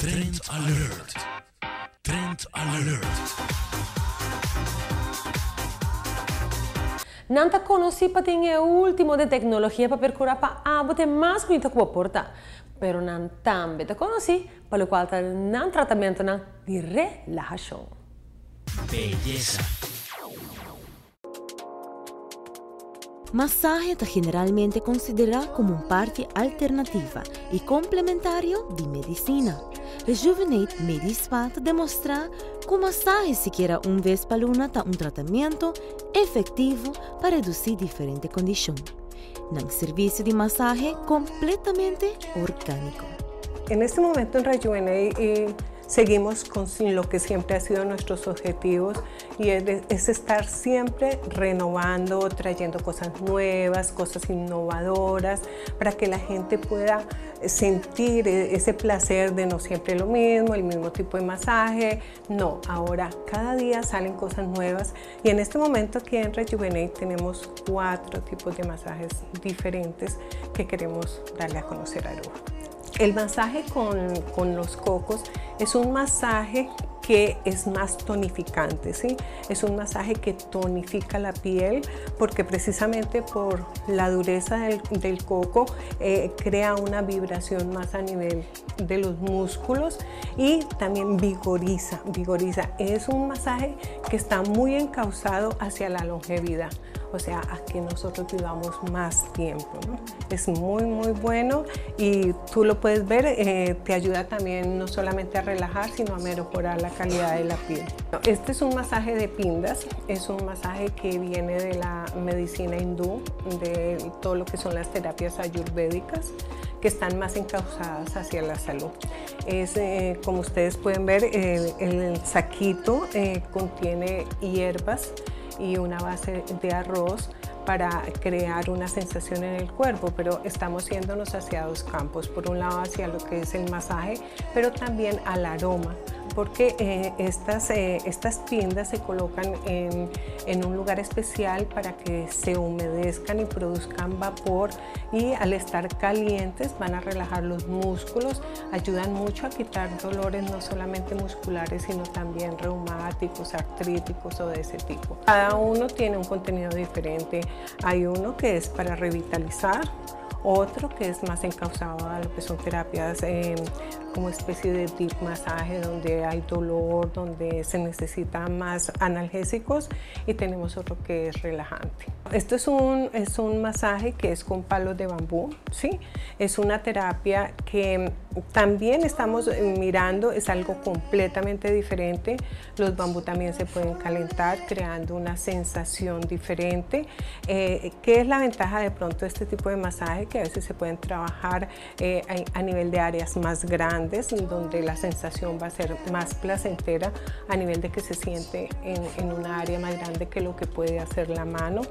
Trend Alert. Trend Alert. Nanta conosci para ter o último de tecnologia para percorrer para a bote mais bonita que porta. Pero não também te conosci para o qual não tratamento não de relaxação. Belleza. Masaje está generalmente considerado como una parte alternativa y complementario de medicina. Rejuvenate Medispa demuestra que el masaje siquiera una vez por luna es un tratamiento efectivo para reducir diferentes condiciones. Un servicio de masaje completamente orgánico. En este momento en Rejuvenate seguimos con lo que siempre ha sido nuestros objetivos y es estar siempre renovando, trayendo cosas nuevas, cosas innovadoras para que la gente pueda sentir ese placer de no siempre lo mismo, el mismo tipo de masaje. No, ahora cada día salen cosas nuevas y en este momento aquí en Rejuvenate tenemos 4 tipos de masajes diferentes que queremos darle a conocer a Aruba. El masaje con los cocos es un masaje que es más tonificante, ¿sí? Es un masaje que tonifica la piel porque precisamente por la dureza del coco crea una vibración más a nivel de los músculos y también vigoriza. Es un masaje que está muy encauzado hacia la longevidad, o sea, a que nosotros vivamos más tiempo, ¿no? Es muy bueno y tú lo puedes ver, te ayuda también no solamente a relajar, sino a mejorar la calidad de la piel. Este es un masaje de pindas, es un masaje que viene de la medicina hindú, de todo lo que son las terapias ayurvédicas, que están más encauzadas hacia la salud. Como ustedes pueden ver, el saquito contiene hierbas y una base de arroz para crear una sensación en el cuerpo, pero estamos yéndonos hacia 2 campos, por un lado hacia lo que es el masaje, pero también al aroma, porque estas pindas se colocan en un lugar especial para que se humedezcan y produzcan vapor y al estar calientes van a relajar los músculos, ayudan mucho a quitar dolores no solamente musculares sino también reumáticos, artríticos o de ese tipo. Cada uno tiene un contenido diferente, hay uno que es para revitalizar, otro que es más encauzado a lo que son terapias como especie de deep masaje donde hay dolor, donde se necesitan más analgésicos y tenemos otro que es relajante. Esto es un masaje que es con palos de bambú, ¿sí? Es una terapia que también estamos mirando, es algo completamente diferente. Los bambú también se pueden calentar creando una sensación diferente. ¿Qué es la ventaja de pronto de este tipo de masaje? Que a veces se pueden trabajar a nivel de áreas más grandes, donde la sensación va a ser más placentera a nivel de que se siente en una área más grande que lo que puede hacer la mano.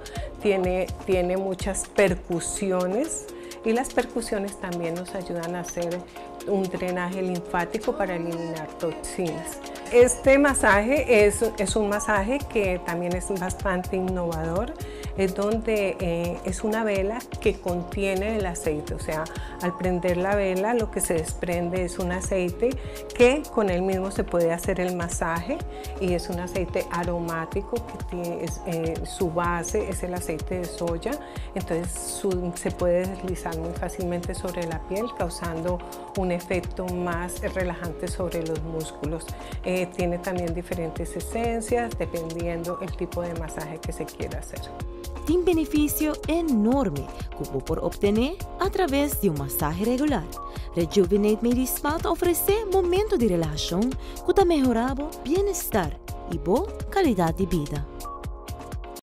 Tiene muchas percusiones y las percusiones también nos ayudan a hacer un drenaje linfático para eliminar toxinas. Este masaje es un masaje que también es bastante innovador, es donde es una vela que contiene el aceite, o sea, al prender la vela lo que se desprende es un aceite que con él mismo se puede hacer el masaje y es un aceite aromático que tiene, su base es el aceite de soya, entonces se puede deslizar muy fácilmente sobre la piel causando un efecto más relajante sobre los músculos. Tiene también diferentes esencias dependiendo el tipo de masaje que se quiera hacer. Tiene un beneficio enorme como por obtener a través de un masaje regular. Rejuvenate Medispa ofrece momentos de relajación que te mejoraba bienestar y buena calidad de vida.